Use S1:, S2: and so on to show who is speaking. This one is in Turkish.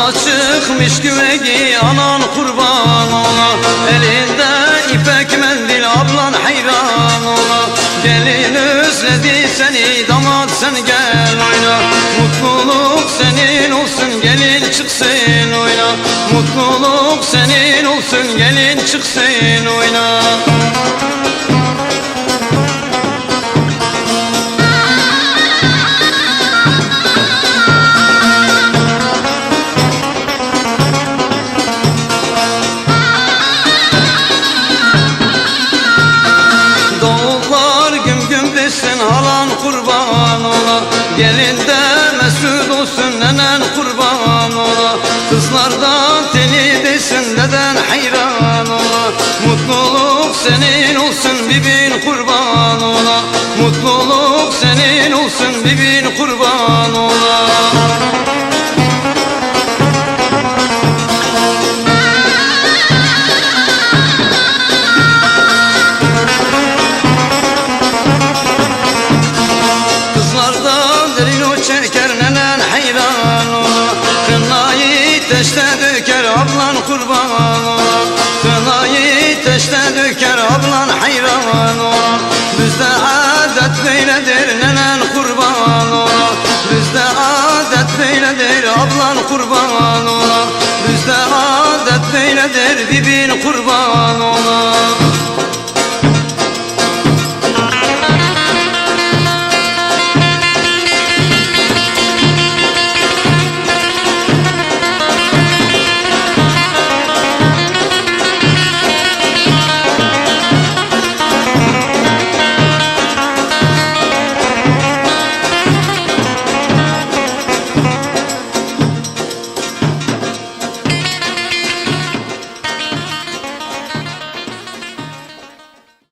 S1: Yola çıkmış güvegi anan kurban ola, elinde ipek mendil ablan hayran ola. Gelin özledi seni damat sen gel oyna, mutluluk senin olsun gelin çıksın oyna. Mutluluk senin olsun gelin çıksın oyna. Halan kurban ola, gelin de mesut olsun nenen kurban ola. Kızlardan teni desin deden hayran ola. Mutluluk senin olsun bibin kurban ola. Mutluluk senin olsun bibin kurban ola. Çeker nenen hayran ola, kınayı teşte döker ablan kurban ola. Kınayı teşte döker ablan hayran ola. Bizde adet böyledir nenen kurban ola. Bizde adet böyledir ablan kurban ola. Bizde adet böyledir bibin kurban ola.